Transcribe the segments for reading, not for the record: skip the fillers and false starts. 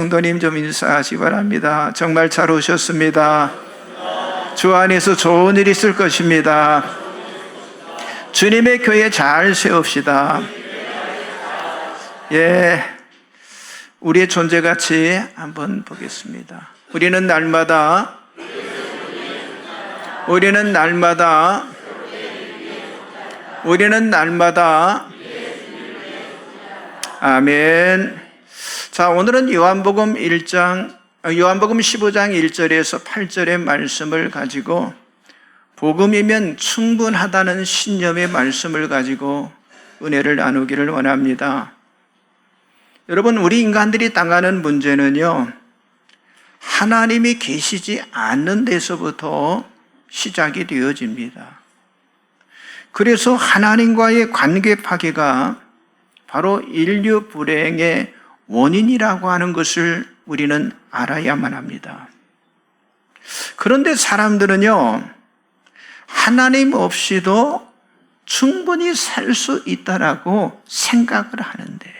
성도님 좀 인사하시 바랍니다. 정말 잘 오셨습니다. 주 안에서 좋은 일이 있을 것입니다. 주님의 교회 잘 세웁시다. 우리의 존재 가치 한번 보겠습니다. 우리는 날마다 아멘. 자, 오늘은 요한복음 15장 1절에서 8절의 말씀을 가지고 복음이면 충분하다는 신념의 말씀을 가지고 은혜를 나누기를 원합니다. 여러분, 우리 인간들이 당하는 문제는요, 하나님이 계시지 않는 데서부터 시작이 되어집니다. 그래서 하나님과의 관계 파괴가 바로 인류 불행의 원인이라고 하는 것을 우리는 알아야만 합니다. 그런데 사람들은요, 하나님 없이도 충분히 살 수 있다라고 생각을 하는데,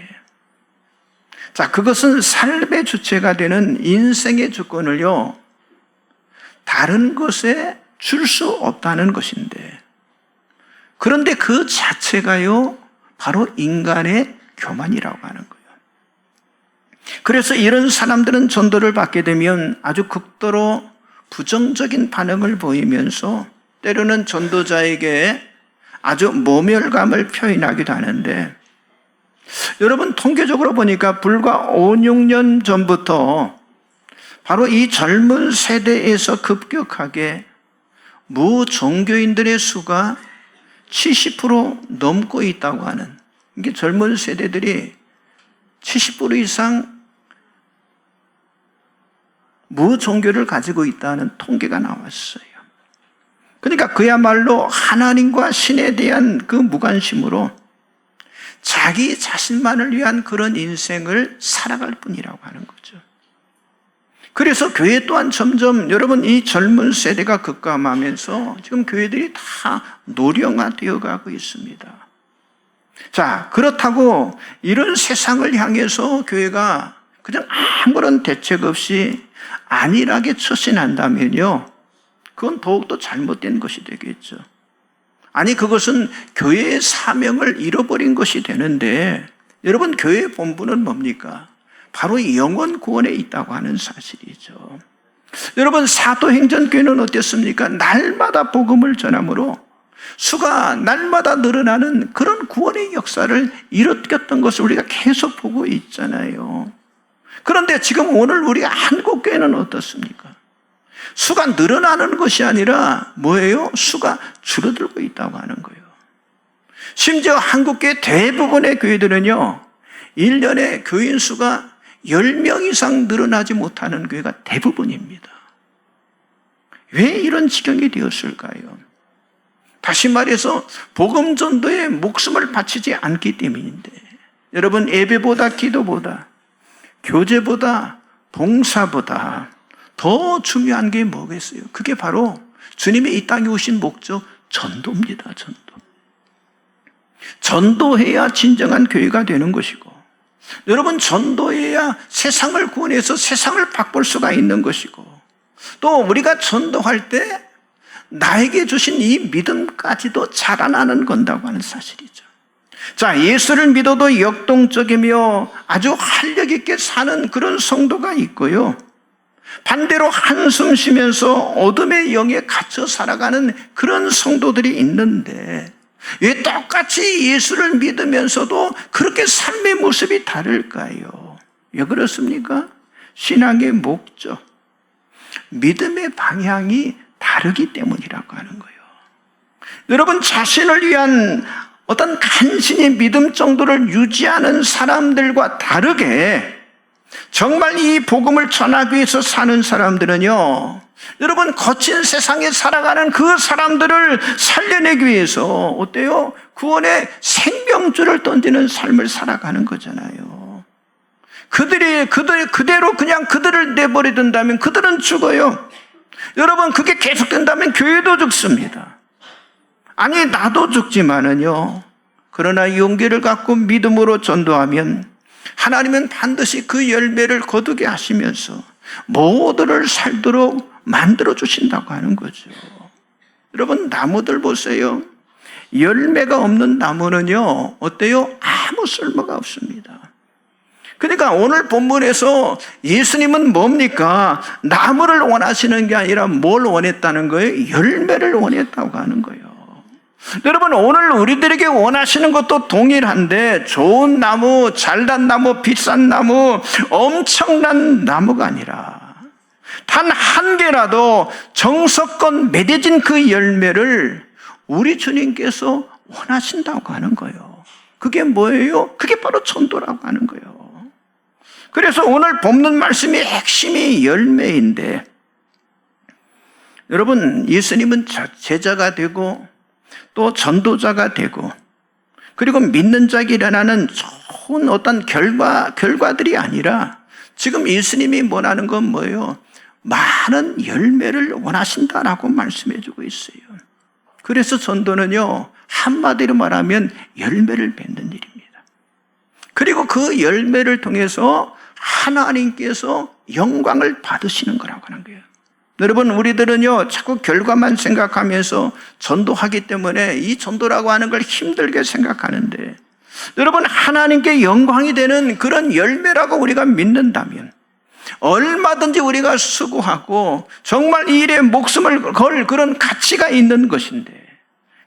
자, 그것은 삶의 주체가 되는 인생의 주권을요, 다른 것에 줄 수 없다는 것인데, 그런데 그 자체가요, 바로 인간의 교만이라고 하는 거예요. 그래서 이런 사람들은 전도를 받게 되면 아주 극도로 부정적인 반응을 보이면서 때로는 전도자에게 아주 모멸감을 표현하기도 하는데, 여러분, 통계적으로 보니까 불과 5, 6년 전부터 바로 이 젊은 세대에서 급격하게 무종교인들의 수가 70% 넘고 있다고 하는, 이게 젊은 세대들이 70% 이상 무종교를 가지고 있다는 통계가 나왔어요. 그러니까 그야말로 하나님과 신에 대한 그 무관심으로 자기 자신만을 위한 그런 인생을 살아갈 뿐이라고 하는 거죠. 그래서 교회 또한 점점, 여러분, 이 젊은 세대가 급감하면서 지금 교회들이 다 노령화되어 가고 있습니다. 자, 그렇다고 이런 세상을 향해서 교회가 그냥 아무런 대책 없이 안일하게 처신한다면요, 그건 더욱더 잘못된 것이 되겠죠. 아니, 그것은 교회의 사명을 잃어버린 것이 되는데, 여러분, 교회의 본분은 뭡니까? 바로 영혼 구원에 있다고 하는 사실이죠. 여러분, 사도행전교회는 어땠습니까? 날마다 복음을 전함으로 수가 날마다 늘어나는 그런 구원의 역사를 일으켰던 것을 우리가 계속 보고 있잖아요. 그런데 지금 오늘 우리 한국교회는 어떻습니까? 수가 늘어나는 것이 아니라 뭐예요? 수가 줄어들고 있다고 하는 거예요. 심지어 한국교회 대부분의 교회들은요, 1년에 교인 수가 10명 이상 늘어나지 못하는 교회가 대부분입니다. 왜 이런 지경이 되었을까요? 다시 말해서 복음 전도에 목숨을 바치지 않기 때문인데, 여러분, 예배보다 기도보다 교제보다 봉사보다 더 중요한 게 뭐겠어요? 그게 바로 주님이 이 땅에 오신 목적, 전도입니다. 전도해야 진정한 교회가 되는 것이고, 여러분, 전도해야 세상을 구원해서 세상을 바꿀 수가 있는 것이고, 또 우리가 전도할 때 나에게 주신 이 믿음까지도 자라나는 건다고 하는 사실이죠. 자, 예수를 믿어도 역동적이며 아주 활력 있게 사는 그런 성도가 있고요, 반대로 한숨 쉬면서 어둠의 영에 갇혀 살아가는 그런 성도들이 있는데, 왜 똑같이 예수를 믿으면서도 그렇게 삶의 모습이 다를까요? 왜 그렇습니까? 신앙의 목적, 믿음의 방향이 다르기 때문이라고 하는 거예요. 여러분, 자신을 위한 어떤 간신히 믿음 정도를 유지하는 사람들과 다르게 정말 이 복음을 전하기 위해서 사는 사람들은요, 여러분, 거친 세상에 살아가는 그 사람들을 살려내기 위해서 어때요? 구원의 생명줄을 던지는 삶을 살아가는 거잖아요. 그대로 그냥 그들을 내버려둔다면 그들은 죽어요. 여러분, 그게 계속된다면 교회도 죽습니다. 아니, 나도 죽지만은요, 그러나 용기를 갖고 믿음으로 전도하면 하나님은 반드시 그 열매를 거두게 하시면서 모두를 살도록 만들어 주신다고 하는 거죠. 여러분, 나무들 보세요. 열매가 없는 나무는요, 어때요? 아무 쓸모가 없습니다. 그러니까 오늘 본문에서 예수님은 뭡니까? 나무를 원하시는 게 아니라 뭘 원했다는 거예요? 열매를 원했다고 하는 거예요. 여러분, 오늘 우리들에게 원하시는 것도 동일한데 좋은 나무, 잘난 나무, 비싼 나무, 엄청난 나무가 아니라 단 한 개라도 정석껏 맺어진 그 열매를 우리 주님께서 원하신다고 하는 거예요. 그게 뭐예요? 그게 바로 전도라고 하는 거예요. 그래서 오늘 본문 말씀의 핵심이 열매인데, 여러분, 예수님은 제자가 되고 또 전도자가 되고 그리고 믿는 자에게 일어나는 좋은 어떤 결과들이 아니라 지금 예수님이 원하는 건 뭐예요? 많은 열매를 원하신다라고 말씀해 주고 있어요. 그래서 전도는요, 한마디로 말하면 열매를 맺는 일입니다. 그리고 그 열매를 통해서 하나님께서 영광을 받으시는 거라고 하는 거예요. 여러분, 우리들은요, 자꾸 결과만 생각하면서 전도하기 때문에 이 전도라고 하는 걸 힘들게 생각하는데, 여러분, 하나님께 영광이 되는 그런 열매라고 우리가 믿는다면 얼마든지 우리가 수고하고 정말 이 일에 목숨을 걸 그런 가치가 있는 것인데,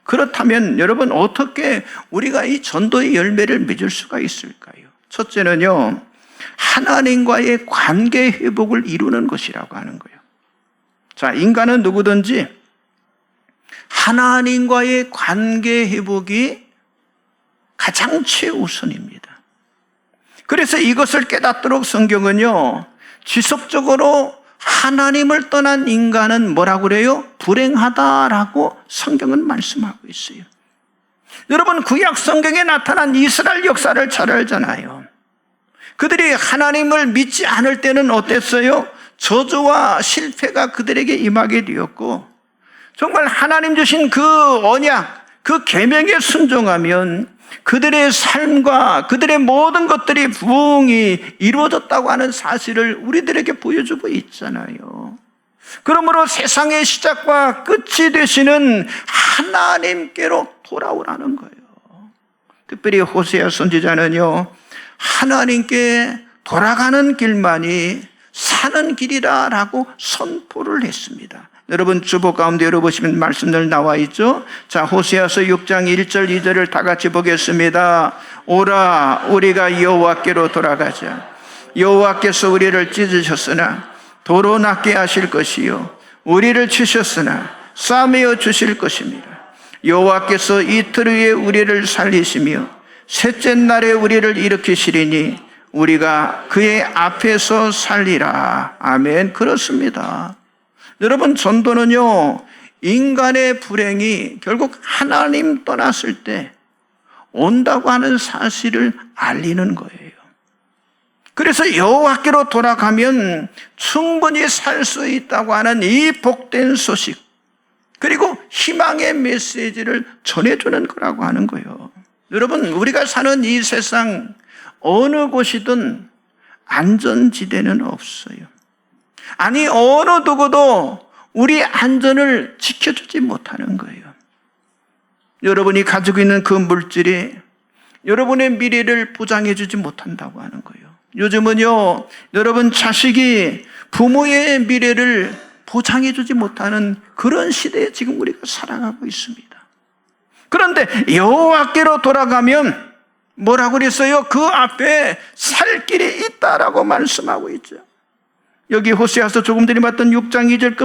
그렇다면 여러분, 어떻게 우리가 이 전도의 열매를 맺을 수가 있을까요? 첫째는요, 하나님과의 관계 회복을 이루는 것이라고 하는 거예요. 자, 인간은 누구든지 하나님과의 관계 회복이 가장 최우선입니다. 그래서 이것을 깨닫도록 성경은요, 지속적으로 하나님을 떠난 인간은 뭐라고 그래요? 불행하다라고 성경은 말씀하고 있어요. 여러분, 구약 성경에 나타난 이스라엘 역사를 잘 알잖아요. 그들이 하나님을 믿지 않을 때는 어땠어요? 저주와 실패가 그들에게 임하게 되었고, 정말 하나님 주신 그 언약, 그 계명에 순종하면 그들의 삶과 그들의 모든 것들이 부흥이 이루어졌다고 하는 사실을 우리들에게 보여주고 있잖아요. 그러므로 세상의 시작과 끝이 되시는 하나님께로 돌아오라는 거예요. 특별히 호세아 선지자는요, 하나님께 돌아가는 길만이 사는 길이라고 선포를 했습니다. 여러분, 주보 가운데 열어보시면 말씀들 나와 있죠. 자, 호세아서 6장 1절 2절을 다 같이 보겠습니다. 오라, 우리가 여호와께로 돌아가자. 여호와께서 우리를 찢으셨으나 도로 낫게 하실 것이요, 우리를 치셨으나 싸매어 주실 것입니다. 여호와께서 이틀 후에 우리를 살리시며 셋째 날에 우리를 일으키시리니 우리가 그의 앞에서 살리라. 아멘. 그렇습니다. 여러분, 전도는요, 인간의 불행이 결국 하나님 떠났을 때 온다고 하는 사실을 알리는 거예요. 그래서 여호와께로 돌아가면 충분히 살 수 있다고 하는 이 복된 소식, 그리고 희망의 메시지를 전해주는 거라고 하는 거예요. 여러분, 우리가 사는 이 세상 어느 곳이든 안전지대는 없어요. 아니, 어느 누구도 우리 안전을 지켜주지 못하는 거예요. 여러분이 가지고 있는 그 물질이 여러분의 미래를 보장해주지 못한다고 하는 거예요. 요즘은요, 여러분 자식이 부모의 미래를 보장해주지 못하는 그런 시대에 지금 우리가 살아가고 있습니다. 그런데 여호와께로 돌아가면 뭐라고 그랬어요? 그 앞에 살 길이 있다라고 말씀하고 있죠. 여기 호세아서 조금 전에 봤던 6장 2절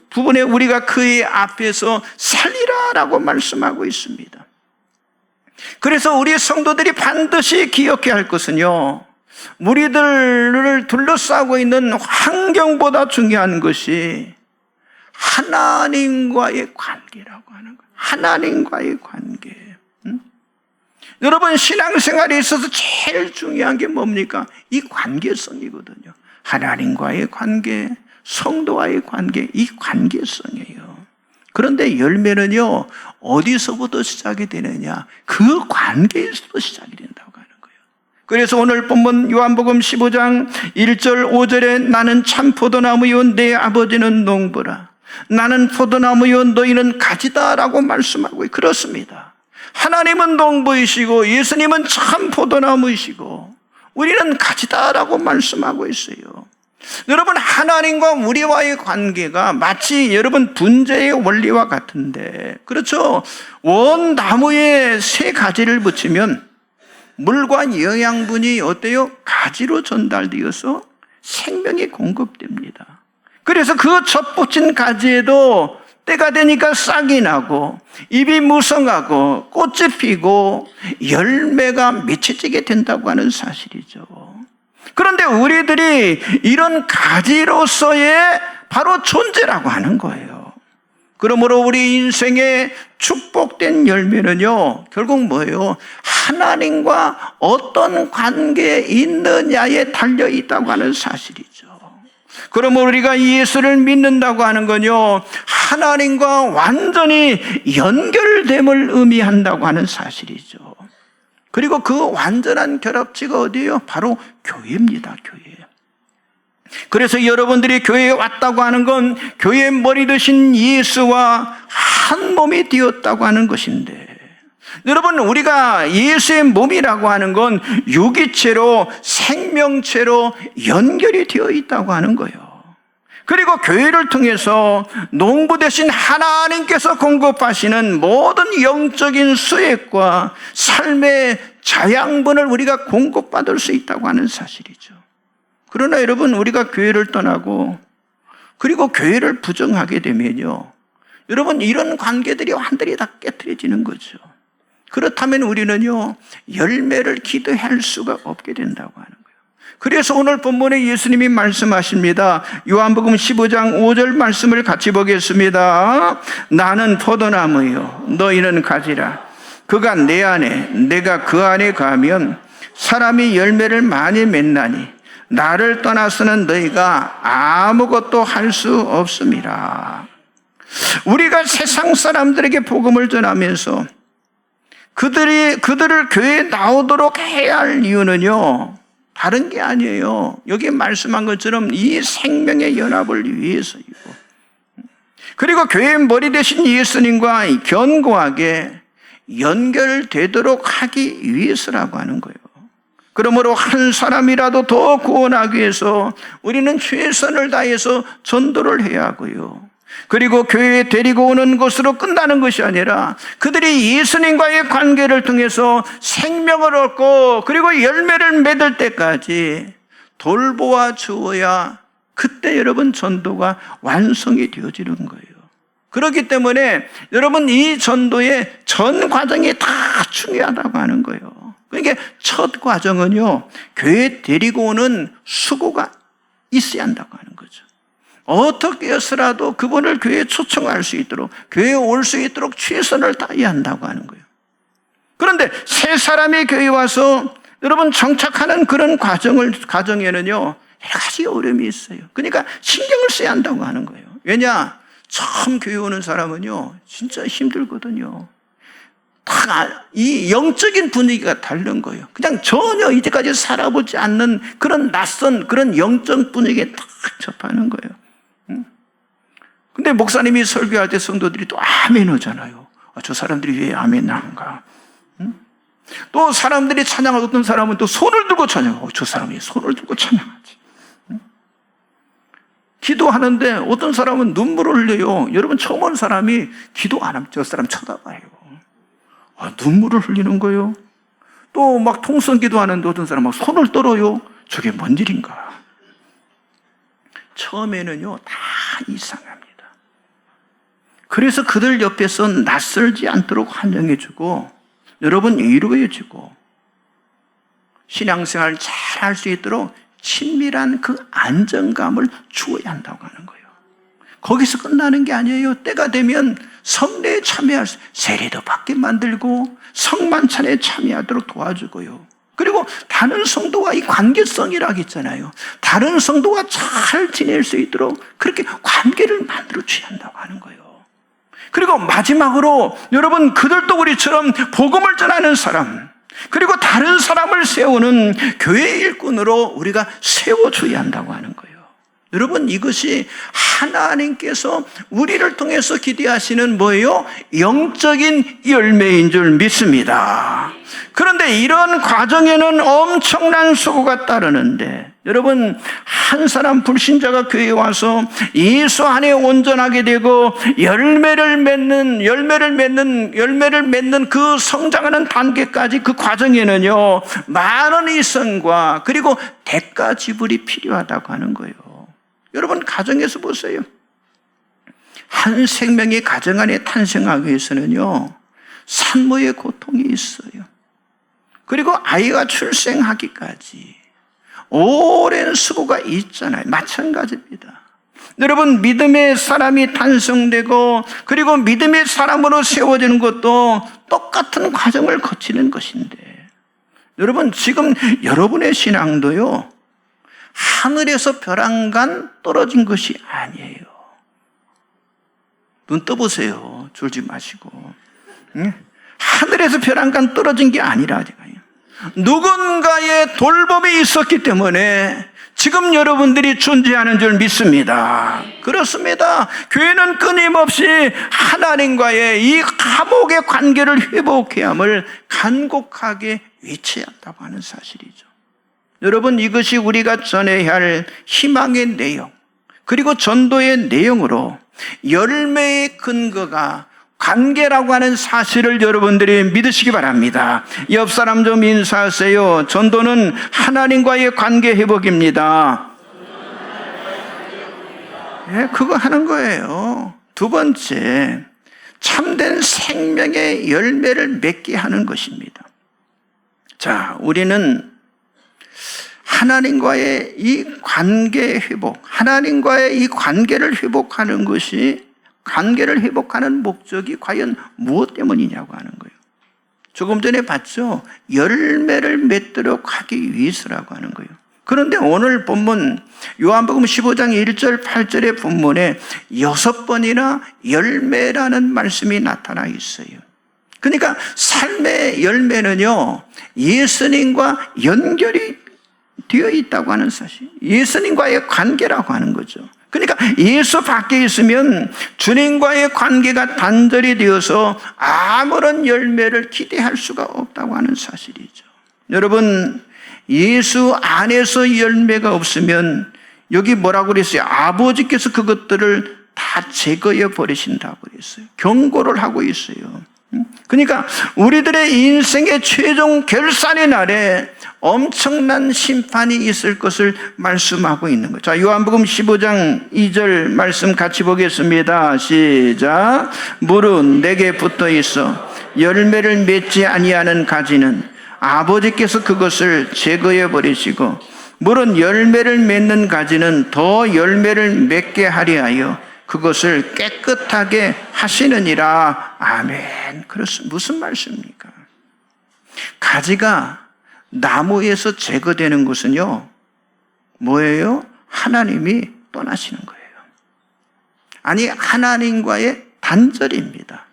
끝부분에 우리가 그의 앞에서 살리라라고 말씀하고 있습니다. 그래서 우리 성도들이 반드시 기억해야 할 것은요, 우리들을 둘러싸고 있는 환경보다 중요한 것이 하나님과의 관계라고 하는 거예요. 하나님과의 관계. 여러분, 신앙생활에 있어서 제일 중요한 게 뭡니까? 이 관계성이거든요. 하나님과의 관계, 성도와의 관계, 이 관계성이에요. 그런데 열매는요, 어디서부터 시작이 되느냐? 그 관계에서부터 시작이 된다고 하는 거예요. 그래서 오늘 본문 요한복음 15장 1절 5절에 나는 참 포도나무요 내 아버지는 농부라. 나는 포도나무요 너희는 가지다 라고 말씀하고 그렇습니다. 하나님은 농부이시고 예수님은 참 포도나무이시고 우리는 가지다 라고 말씀하고 있어요. 여러분, 하나님과 우리와의 관계가 마치 여러분 분재의 원리와 같은데, 그렇죠? 원나무에 새 가지를 붙이면 물과 영양분이 어때요? 가지로 전달되어서 생명이 공급됩니다. 그래서 그 젖붙인 가지에도 때가 되니까 싹이 나고 잎이 무성하고 꽃이 피고 열매가 맺혀지게 된다고 하는 사실이죠. 그런데 우리들이 이런 가지로서의 바로 존재라고 하는 거예요. 그러므로 우리 인생의 축복된 열매는요, 결국 뭐예요? 하나님과 어떤 관계에 있느냐에 달려 있다고 하는 사실이죠. 그러므로 우리가 예수를 믿는다고 하는 건요, 하나님과 완전히 연결됨을 의미한다고 하는 사실이죠. 그리고 그 완전한 결합지가 어디예요? 바로 교회입니다. 교회. 그래서 여러분들이 교회에 왔다고 하는 건 교회의 머리 되신 예수와 한 몸이 되었다고 하는 것인데, 여러분, 우리가 예수의 몸이라고 하는 건 유기체로 생명체로 연결이 되어 있다고 하는 거예요. 그리고 교회를 통해서 농부 되신 하나님께서 공급하시는 모든 영적인 수액과 삶의 자양분을 우리가 공급받을 수 있다고 하는 사실이죠. 그러나 여러분, 우리가 교회를 떠나고 그리고 교회를 부정하게 되면요, 여러분, 이런 관계들이 완전히 다 깨트려지는 거죠. 그렇다면 우리는요, 열매를 기대할 수가 없게 된다고 하는 거예요. 그래서 오늘 본문에 예수님이 말씀하십니다. 요한복음 15장 5절 말씀을 같이 보겠습니다. 나는 포도나무요 너희는 가지라. 그가 내 안에 내가 그 안에 가면 사람이 열매를 많이 맺나니 나를 떠나서는 너희가 아무것도 할 수 없음이라. 우리가 세상 사람들에게 복음을 전하면서 그들을 교회에 나오도록 해야 할 이유는요, 다른 게 아니에요. 여기 말씀한 것처럼 이 생명의 연합을 위해서이고, 그리고 교회의 머리 되신 예수님과 견고하게 연결되도록 하기 위해서라고 하는 거예요. 그러므로 한 사람이라도 더 구원하기 위해서 우리는 최선을 다해서 전도를 해야 하고요. 그리고 교회에 데리고 오는 것으로 끝나는 것이 아니라 그들이 예수님과의 관계를 통해서 생명을 얻고 그리고 열매를 맺을 때까지 돌보아 주어야 그때 여러분 전도가 완성이 되어지는 거예요. 그렇기 때문에 여러분, 이 전도의 전 과정이 다 중요하다고 하는 거예요. 그러니까 첫 과정은요, 교회에 데리고 오는 수고가 있어야 한다고 하는 거죠. 어떻게 해서라도 그분을 교회에 초청할 수 있도록, 교회에 올 수 있도록 최선을 다해야 한다고 하는 거예요. 그런데 새 사람이 교회에 와서 여러분 정착하는 그런 과정에는요, 여러 가지 어려움이 있어요. 그러니까 신경을 써야 한다고 하는 거예요. 왜냐? 처음 교회 오는 사람은요, 진짜 힘들거든요. 다 이 영적인 분위기가 다른 거예요. 그냥 전혀 이제까지 살아보지 않는 그런 낯선 그런 영적 분위기에 딱 접하는 거예요. 근데 목사님이 설교할 때 성도들이 또 아멘 하잖아요. 저 사람들이 왜 아멘 하는가? 또 사람들이 찬양하고 어떤 사람은 또 손을 들고 찬양하고, 저 사람이 손을 들고 찬양하지. 기도하는데 어떤 사람은 눈물을 흘려요. 여러분, 처음 온 사람이 기도 안 하면 저 사람 쳐다봐요. 눈물을 흘리는 거예요. 또 막 통성 기도하는데 어떤 사람 막 손을 떨어요. 저게 뭔 일인가? 처음에는요, 다 이상합니다. 그래서 그들 옆에서 낯설지 않도록 환영해주고, 여러분 위로해주고, 신앙생활 잘 할 수 있도록 친밀한 그 안정감을 주어야 한다고 하는 거예요. 거기서 끝나는 게 아니에요. 때가 되면 성례에 참여할 수, 세례도 받게 만들고 성만찬에 참여하도록 도와주고요. 그리고 다른 성도와 이 관계성이라고 했잖아요. 다른 성도와 잘 지낼 수 있도록 그렇게 관계를 만들어 줘야 한다고 하는 거예요. 그리고 마지막으로 여러분, 그들도 우리처럼 복음을 전하는 사람, 그리고 다른 사람을 세우는 교회 일꾼으로 우리가 세워줘야 한다고 하는 거예요. 여러분, 이것이 하나님께서 우리를 통해서 기대하시는 뭐예요? 영적인 열매인 줄 믿습니다. 그런데 이런 과정에는 엄청난 수고가 따르는데, 여러분, 한 사람 불신자가 교회에 와서 예수 안에 온전하게 되고 열매를 맺는 그 성장하는 단계까지, 그 과정에는요, 많은 희생과 그리고 대가 지불이 필요하다고 하는 거예요. 여러분, 가정에서 보세요. 한 생명이 가정 안에 탄생하기 위해서는요, 산모의 고통이 있어요. 그리고 아이가 출생하기까지 오랜 수고가 있잖아요. 마찬가지입니다. 여러분, 믿음의 사람이 탄생되고 그리고 믿음의 사람으로 세워지는 것도 똑같은 과정을 거치는 것인데, 여러분, 지금 여러분의 신앙도요, 하늘에서 별 한 간 떨어진 것이 아니에요. 눈 떠보세요. 졸지 마시고. 하늘에서 별 한 간 떨어진 게 아니라 누군가의 돌봄이 있었기 때문에 지금 여러분들이 존재하는 줄 믿습니다. 그렇습니다. 교회는 끊임없이 하나님과의 이 감옥의 관계를 회복해야 함을 간곡하게 외쳐야 한다고 하는 사실이죠. 여러분, 이것이 우리가 전해야 할 희망의 내용, 그리고 전도의 내용으로 열매의 근거가 관계라고 하는 사실을 여러분들이 믿으시기 바랍니다. 옆 사람 좀 인사하세요. 전도는 하나님과의 관계 회복입니다. 예, 그거 하는 거예요. 두 번째, 참된 생명의 열매를 맺게 하는 것입니다. 자, 우리는 하나님과의 이 관계 회복, 하나님과의 이 관계를 회복하는 것이, 관계를 회복하는 목적이 과연 무엇 때문이냐고 하는 거예요. 조금 전에 봤죠? 열매를 맺도록 하기 위해서라고 하는 거예요. 그런데 오늘 본문 요한복음 15장 1절 8절의 본문에 6번이나 열매라는 말씀이 나타나 있어요. 그러니까 삶의 열매는요, 예수님과 연결이 되어 있다고 하는 사실, 예수님과의 관계라고 하는 거죠. 그러니까 예수 밖에 있으면 주님과의 관계가 단절이 되어서 아무런 열매를 기대할 수가 없다고 하는 사실이죠. 여러분, 예수 안에서 열매가 없으면 여기 뭐라고 그랬어요? 아버지께서 그것들을 다 제거해 버리신다고 그랬어요. 경고를 하고 있어요. 그러니까 우리들의 인생의 최종 결산의 날에 엄청난 심판이 있을 것을 말씀하고 있는 거죠. 자, 요한복음 15장 2절 말씀 같이 보겠습니다. 시작. 물은 내게 붙어 있어 열매를 맺지 아니하는 가지는 아버지께서 그것을 제거해 버리시고, 물은 열매를 맺는 가지는 더 열매를 맺게 하려 하여 그것을 깨끗하게 하시느니라. 아멘. 그렇습니다. 무슨 말씀입니까? 가지가 나무에서 제거되는 것은요, 뭐예요? 하나님이 떠나시는 거예요. 아니, 하나님과의 단절입니다.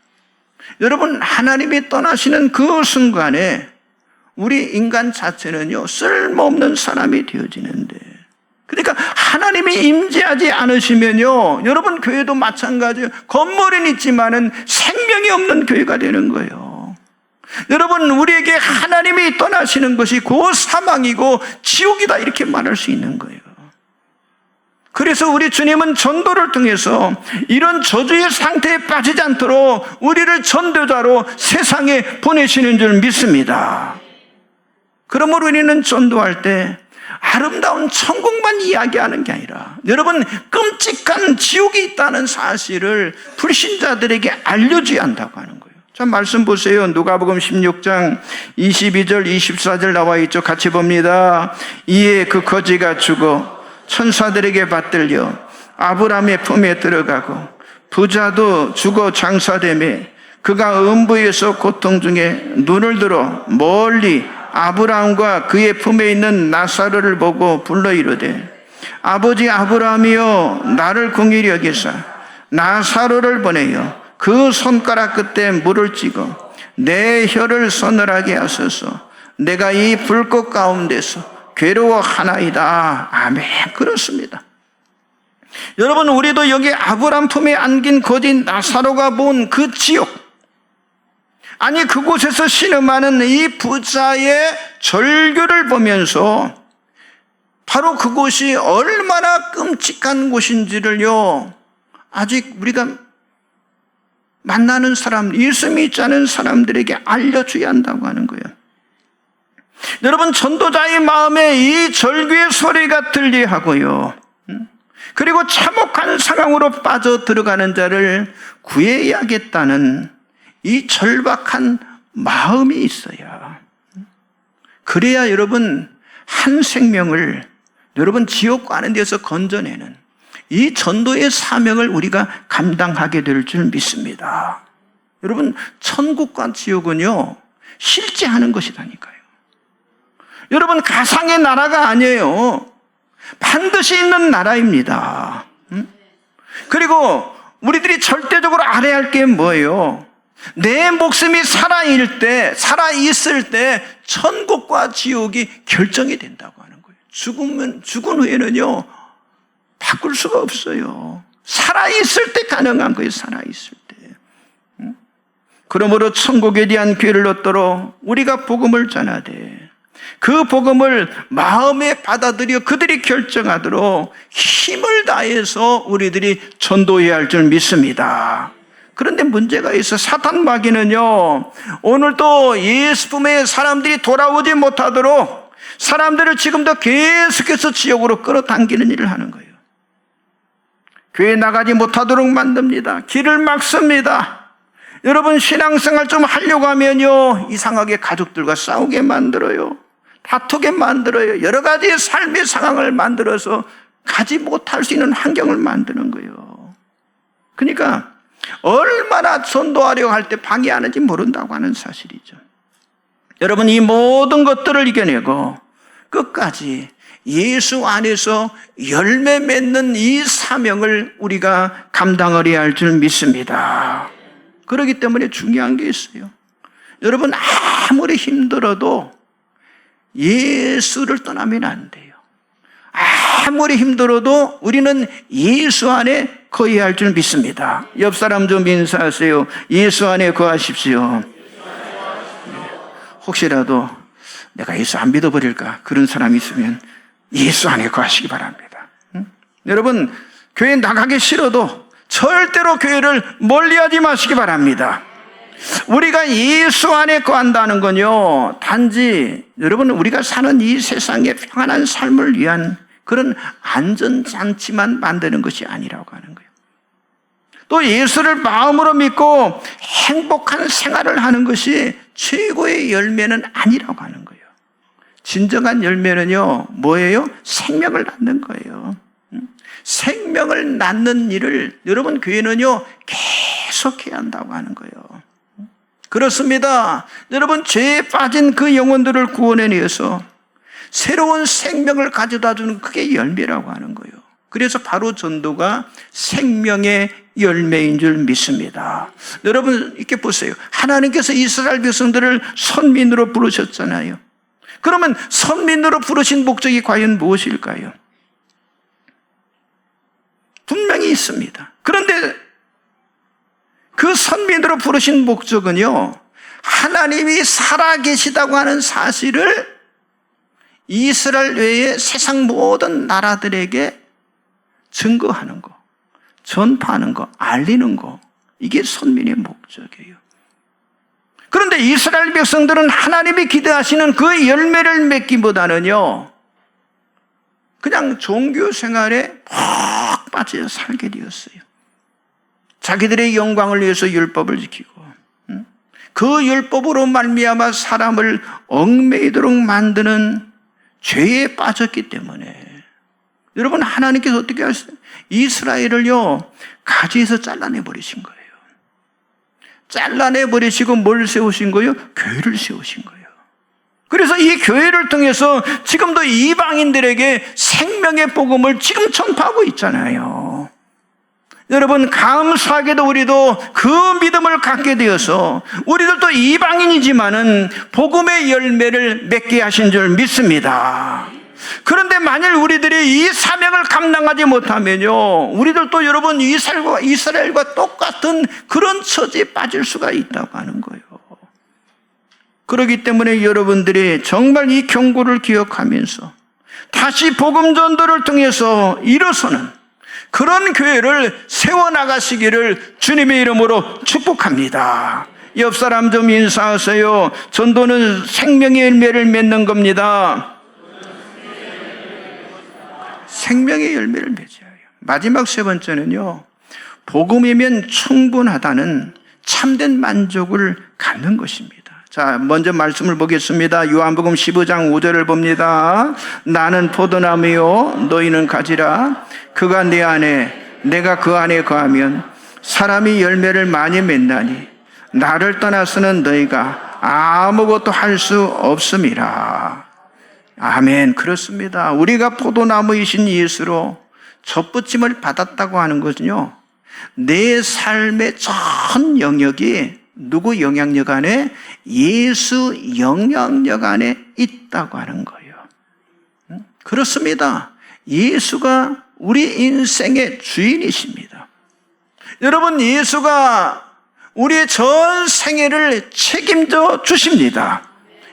여러분, 하나님이 떠나시는 그 순간에 우리 인간 자체는요, 쓸모없는 사람이 되어지는데, 그러니까 하나님이 임재하지 않으시면요, 여러분, 교회도 마찬가지예요. 건물은 있지만은 생명이 없는 교회가 되는 거예요. 여러분, 우리에게 하나님이 떠나시는 것이 곧 사망이고 지옥이다, 이렇게 말할 수 있는 거예요. 그래서 우리 주님은 전도를 통해서 이런 저주의 상태에 빠지지 않도록 우리를 전도자로 세상에 보내시는 줄 믿습니다. 그러므로 우리는 전도할 때 아름다운 천국만 이야기하는 게 아니라, 여러분, 끔찍한 지옥이 있다는 사실을 불신자들에게 알려줘야 한다고 하는 거예요. 자, 말씀 보세요. 누가복음 16장 22절 24절 나와 있죠. 같이 봅니다. 이에 그 거지가 죽어 천사들에게 받들려 아브라함의 품에 들어가고, 부자도 죽어 장사되매 그가 음부에서 고통 중에 눈을 들어 멀리 아브라함과 그의 품에 있는 나사로를 보고 불러 이르되, 아버지 아브라함이여, 나를 긍휼히 여기사 나사로를 보내어 그 손가락 끝에 물을 찍어 내 혀를 서늘하게 하소서. 내가 이 불꽃 가운데서 괴로워하나이다. 아멘. 그렇습니다. 여러분, 우리도 여기 아브람 품에 안긴 거지 나사로가 본 그 지옥, 아니 그곳에서 신음하는 이 부자의 절규를 보면서 바로 그곳이 얼마나 끔찍한 곳인지를요, 아직 우리가 만나는 사람, 예수 믿지 않은 사람들에게 알려줘야 한다고 하는 거예요. 여러분, 전도자의 마음에 이 절규의 소리가 들리하고요, 그리고 참혹한 상황으로 빠져 들어가는 자를 구해야겠다는 이 절박한 마음이 있어야, 그래야 여러분 한 생명을 여러분 지옥 가는 데서 건져내는 이 전도의 사명을 우리가 감당하게 될 줄 믿습니다. 여러분, 천국과 지옥은요 실제하는 것이라니까요. 여러분, 가상의 나라가 아니에요. 반드시 있는 나라입니다. 그리고 우리들이 절대적으로 알아야 할 게 뭐예요? 내 목숨이 살아있을 때 천국과 지옥이 결정이 된다고 하는 거예요. 죽은 후에는요 바꿀 수가 없어요. 살아있을 때 가능한 거예요. 살아있을 때. 그러므로 천국에 대한 기회를 얻도록 우리가 복음을 전하되, 그 복음을 마음에 받아들여 그들이 결정하도록 힘을 다해서 우리들이 전도해야 할 줄 믿습니다. 그런데 문제가 있어. 사탄 마귀는요, 오늘도 예수 품에 사람들이 돌아오지 못하도록 사람들을 지금도 계속해서 지옥으로 끌어당기는 일을 하는 거예요. 교회 나가지 못하도록 만듭니다. 길을 막습니다. 여러분, 신앙생활 좀 하려고 하면요 이상하게 가족들과 싸우게 만들어요. 다투게 만들어요. 여러 가지 삶의 상황을 만들어서 가지 못할 수 있는 환경을 만드는 거예요. 그러니까 얼마나 전도하려고 할 때 방해하는지 모른다고 하는 사실이죠. 여러분, 이 모든 것들을 이겨내고 끝까지 예수 안에서 열매 맺는 이 사명을 우리가 감당하려야 할 줄 믿습니다. 그렇기 때문에 중요한 게 있어요. 여러분, 아무리 힘들어도 예수를 떠나면 안 돼요. 아무리 힘들어도 우리는 예수 안에 거해야 할 줄 믿습니다. 옆 사람 좀 인사하세요. 예수 안에 거하십시오. 혹시라도 내가 예수 안 믿어버릴까 그런 사람이 있으면 예수 안에 거하시기 바랍니다. 여러분, 교회 나가기 싫어도 절대로 교회를 멀리하지 마시기 바랍니다. 우리가 예수 안에 거한다는 건요, 단지 여러분 우리가 사는 이 세상의 평안한 삶을 위한 그런 안전장치만 만드는 것이 아니라고 하는 거예요. 또 예수를 마음으로 믿고 행복한 생활을 하는 것이 최고의 열매는 아니라고 하는 거예요. 진정한 열매는요 뭐예요? 생명을 낳는 거예요. 생명을 낳는 일을 여러분 교회는요 계속해야 한다고 하는 거예요. 그렇습니다. 여러분, 죄에 빠진 그 영혼들을 구원해내서 새로운 생명을 가져다 주는 그게 열매라고 하는 거예요. 그래서 바로 전도가 생명의 열매인 줄 믿습니다. 여러분, 이렇게 보세요. 하나님께서 이스라엘 백성들을 선민으로 부르셨잖아요. 그러면 선민으로 부르신 목적이 과연 무엇일까요? 분명히 있습니다. 그런데 그 선민으로 부르신 목적은요, 하나님이 살아계시다고 하는 사실을 이스라엘 외의 세상 모든 나라들에게 증거하는 거, 전파하는 거, 알리는 거, 이게 선민의 목적이에요. 그런데 이스라엘 백성들은 하나님이 기대하시는 그 열매를 맺기보다는요, 그냥 종교 생활에 푹 빠져 살게 되었어요. 자기들의 영광을 위해서 율법을 지키고 그 율법으로 말미암아 사람을 얽매이도록 만드는 죄에 빠졌기 때문에 여러분, 하나님께서 어떻게 하셨어요? 이스라엘을요 가지에서 잘라내버리신 거예요. 잘라내버리시고 뭘 세우신 거예요? 교회를 세우신 거예요. 그래서 이 교회를 통해서 지금도 이방인들에게 생명의 복음을 지금 전파하고 있잖아요. 여러분, 감사하게도 우리도 그 믿음을 갖게 되어서 우리들도 이방인이지만은 복음의 열매를 맺게 하신 줄 믿습니다. 그런데 만일 우리들이 이 사명을 감당하지 못하면요, 우리들도 여러분 이스라엘과 똑같은 그런 처지에 빠질 수가 있다고 하는 거예요. 그렇기 때문에 여러분들이 정말 이 경고를 기억하면서 다시 복음 전도를 통해서 일어서는 그런 교회를 세워나가시기를 주님의 이름으로 축복합니다. 옆 사람 좀 인사하세요. 전도는 생명의 열매를 맺는 겁니다. 생명의 열매를 맺어요. 마지막 세 번째는요, 복음이면 충분하다는 참된 만족을 갖는 것입니다. 자, 먼저 말씀을 보겠습니다. 요한복음 15장 5절을 봅니다. 나는 포도나무요 너희는 가지라. 그가 내 안에 내가 그 안에 거하면 사람이 열매를 많이 맺나니 나를 떠나서는 너희가 아무것도 할 수 없음이라. 아멘. 그렇습니다. 우리가 포도나무이신 예수로 접붙임을 받았다고 하는 것은요, 내 삶의 전 영역이 누구 영향력 안에? 예수 영향력 안에 있다고 하는 거예요. 그렇습니다. 예수가 우리 인생의 주인이십니다. 여러분, 예수가 우리의 전 생애를 책임져 주십니다.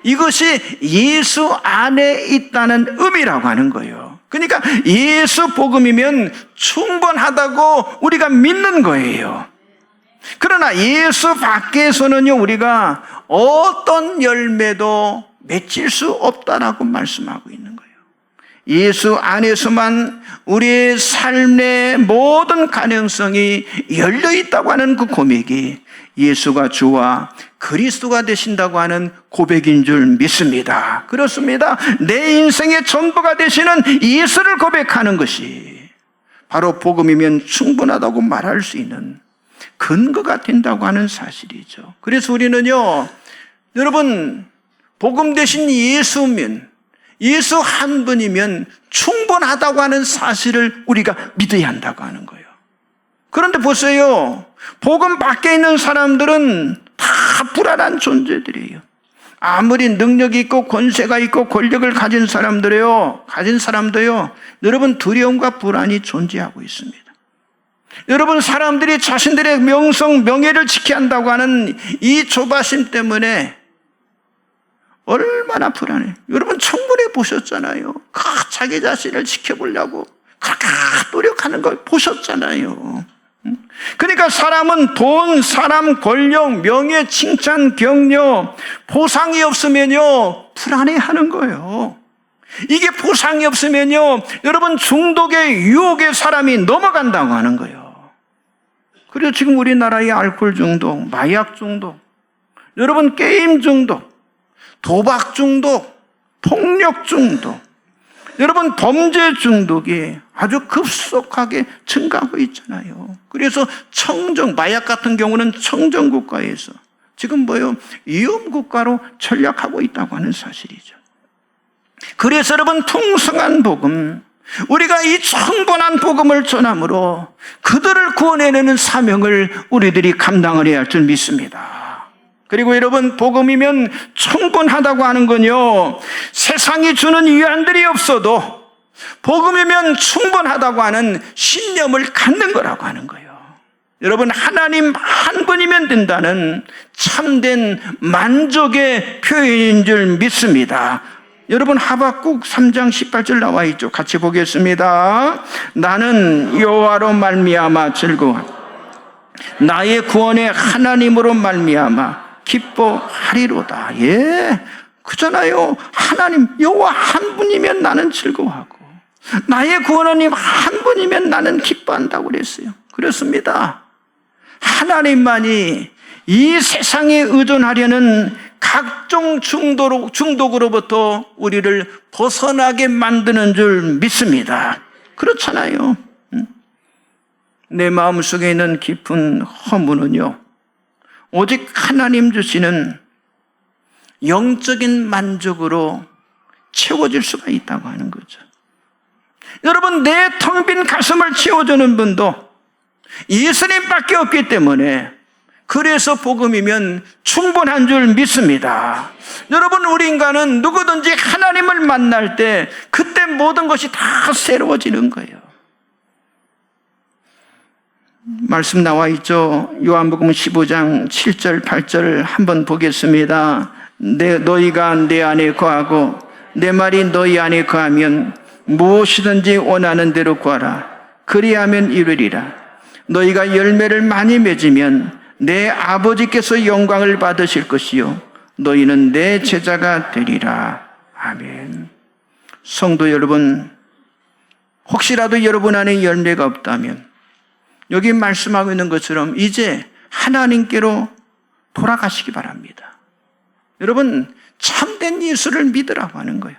이것이 예수 안에 있다는 의미라고 하는 거예요. 그러니까 예수 복음이면 충분하다고 우리가 믿는 거예요. 그러나 예수 밖에서는요, 우리가 어떤 열매도 맺을 수 없다라고 말씀하고 있는 거예요. 예수 안에서만 우리의 삶의 모든 가능성이 열려 있다고 하는 그 고백이 예수가 주와 그리스도가 되신다고 하는 고백인 줄 믿습니다. 그렇습니다. 내 인생의 전부가 되시는 예수를 고백하는 것이 바로 복음이면 충분하다고 말할 수 있는 근거가 된다고 하는 사실이죠. 그래서 우리는요, 여러분, 복음 되신 예수면, 예수 한 분이면 충분하다고 하는 사실을 우리가 믿어야 한다고 하는 거예요. 그런데 보세요. 복음 밖에 있는 사람들은 다 불안한 존재들이에요. 아무리 능력이 있고 권세가 있고 권력을 가진 사람도요, 여러분, 두려움과 불안이 존재하고 있습니다. 여러분, 사람들이 자신들의 명성, 명예를 지켜야 한다고 하는 이 조바심 때문에 얼마나 불안해요. 여러분, 청문회 보셨잖아요. 자기 자신을 지켜보려고 그렇게 노력하는 걸 보셨잖아요. 그러니까 사람은 돈, 사람, 권력, 명예, 칭찬, 격려, 보상이 없으면요, 불안해하는 거예요. 이게 보상이 없으면요, 여러분, 중독의 유혹에 사람이 넘어간다고 하는 거예요. 그래서 지금 우리나라의 알코올 중독, 마약 중독, 여러분, 게임 중독, 도박 중독, 폭력 중독, 여러분, 범죄 중독이 아주 급속하게 증가하고 있잖아요. 그래서 마약 같은 경우는 청정국가에서 지금 위험국가로 전락하고 있다고 하는 사실이죠. 그래서 여러분, 풍성한 복음, 우리가 이 충분한 복음을 전함으로 그들을 구원해내는 사명을 우리들이 감당을 해야 할 줄 믿습니다. 그리고 여러분, 복음이면 충분하다고 하는 건요, 세상이 주는 위안들이 없어도 복음이면 충분하다고 하는 신념을 갖는 거라고 하는 거예요. 여러분, 하나님 한 분이면 된다는 참된 만족의 표현인 줄 믿습니다. 여러분, 하박국 3장 18절 나와 있죠. 같이 보겠습니다. 나는 여호와로 말미암아 즐거워 나의 구원의 하나님으로 말미암아 기뻐하리로다. 예, 그잖아요. 하나님 여호와 한 분이면 나는 즐거워하고 나의 구원하님 한 분이면 나는 기뻐한다고 그랬어요. 그렇습니다. 하나님만이 이 세상에 의존하려는 각종 중독으로부터 우리를 벗어나게 만드는 줄 믿습니다. 그렇잖아요. 내 마음속에 있는 깊은 허물은요, 오직 하나님 주시는 영적인 만족으로 채워질 수가 있다고 하는 거죠. 여러분, 내 텅 빈 가슴을 채워주는 분도, 예수님밖에 없기 때문에 그래서 복음이면 충분한 줄 믿습니다. 여러분, 우리 인간은 누구든지 하나님을 만날 때 그때 모든 것이 다 새로워지는 거예요. 말씀 나와 있죠. 요한복음 15장 7절 8절 한번 보겠습니다. 너희가 내 안에 거하고 내 말이 너희 안에 거하면 무엇이든지 원하는 대로 구하라. 그리하면 이루리라. 너희가 열매를 많이 맺으면 내 아버지께서 영광을 받으실 것이요 너희는 내 제자가 되리라. 아멘. 성도 여러분, 혹시라도 여러분 안에 열매가 없다면 여기 말씀하고 있는 것처럼 이제 하나님께로 돌아가시기 바랍니다. 여러분, 참된 예수를 믿으라고 하는 거예요.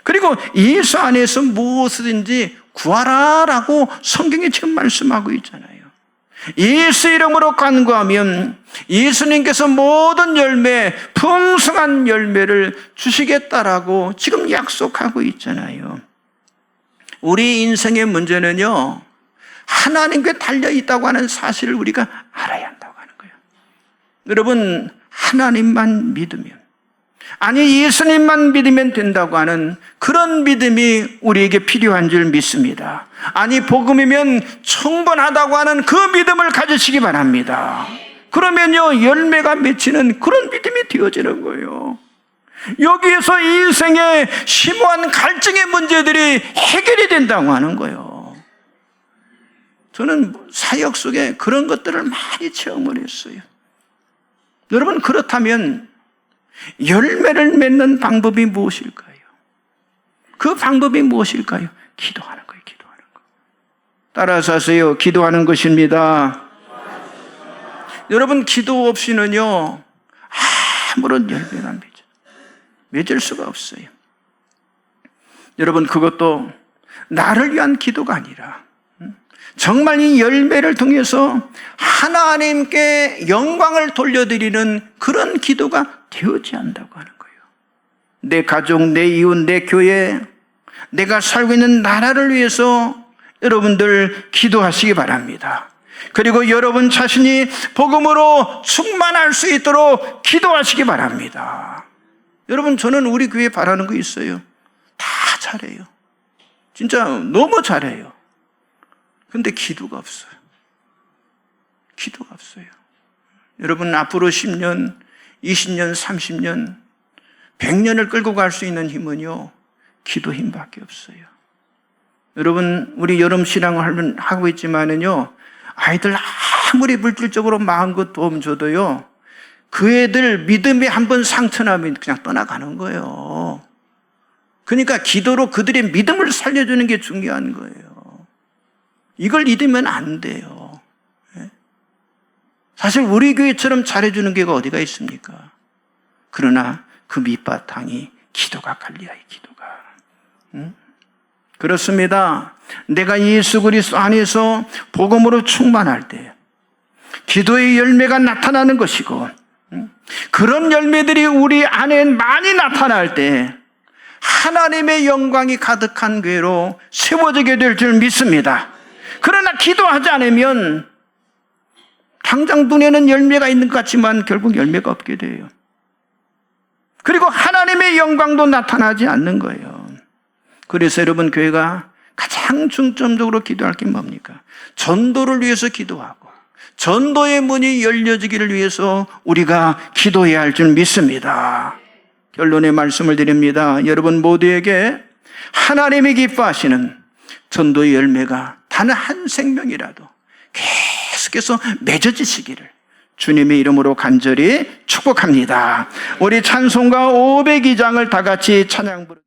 그리고 예수 안에서 무엇이든지 구하라라고 성경이 지금 말씀하고 있잖아요. 예수 이름으로 간구하면 예수님께서 모든 열매, 풍성한 열매를 주시겠다라고 지금 약속하고 있잖아요. 우리 인생의 문제는요, 하나님께 달려있다고 하는 사실을 우리가 알아야 한다고 하는 거예요. 여러분, 하나님만 믿으면, 아니 예수님만 믿으면 된다고 하는 그런 믿음이 우리에게 필요한 줄 믿습니다. 아니 복음이면 충분하다고 하는 그 믿음을 가지시기 바랍니다. 그러면요 열매가 맺히는 그런 믿음이 되어지는 거예요. 여기에서 인생의 심오한 갈증의 문제들이 해결이 된다고 하는 거예요. 저는 사역 속에 그런 것들을 많이 체험을 했어요. 여러분, 그렇다면 열매를 맺는 방법이 무엇일까요? 그 방법이 무엇일까요? 기도하는 거예요. 기도하는 거. 따라서 하세요. 기도하는 것입니다. 여러분, 기도 없이는요 아무런 열매가 맺을 수가 없어요. 여러분, 그것도 나를 위한 기도가 아니라 정말 이 열매를 통해서 하나님께 영광을 돌려드리는 그런 기도가 되어지 않는다고 하는 거예요. 내 가족, 내 이웃, 내 교회, 내가 살고 있는 나라를 위해서 여러분들 기도하시기 바랍니다. 그리고 여러분 자신이 복음으로 충만할 수 있도록 기도하시기 바랍니다. 여러분, 저는 우리 교회에 바라는 거 있어요. 다 잘해요. 진짜 너무 잘해요. 근데 기도가 없어요. 기도가 없어요. 여러분, 앞으로 10년, 20년, 30년, 100년을 끌고 갈 수 있는 힘은요, 기도 힘밖에 없어요. 여러분, 우리 여름 신앙을 하고 있지만은요, 아이들 아무리 물질적으로 마음껏 도움 줘도요, 그 애들 믿음이 한번 상처나면 그냥 떠나가는 거예요. 그러니까 기도로 그들의 믿음을 살려주는 게 중요한 거예요. 이걸 잊으면 안 돼요. 사실 우리 교회처럼 잘해주는 교회가 어디가 있습니까? 그러나 그 밑바탕이 기도가 갈리아의 기도가. 그렇습니다. 내가 예수 그리스도 안에서 복음으로 충만할 때 기도의 열매가 나타나는 것이고, 그런 열매들이 우리 안에 많이 나타날 때 하나님의 영광이 가득한 교회로 세워지게 될 줄 믿습니다. 그러나 기도하지 않으면 당장 눈에는 열매가 있는 것 같지만 결국 열매가 없게 돼요. 그리고 하나님의 영광도 나타나지 않는 거예요. 그래서 여러분, 교회가 가장 중점적으로 기도할 게 뭡니까? 전도를 위해서 기도하고 전도의 문이 열려지기를 위해서 우리가 기도해야 할 줄 믿습니다. 결론의 말씀을 드립니다. 여러분 모두에게 하나님이 기뻐하시는 전도의 열매가 단 한 생명이라도 계속해서 맺어지시기를 주님의 이름으로 간절히 축복합니다. 우리 찬송가 502장을 다 같이 찬양 부르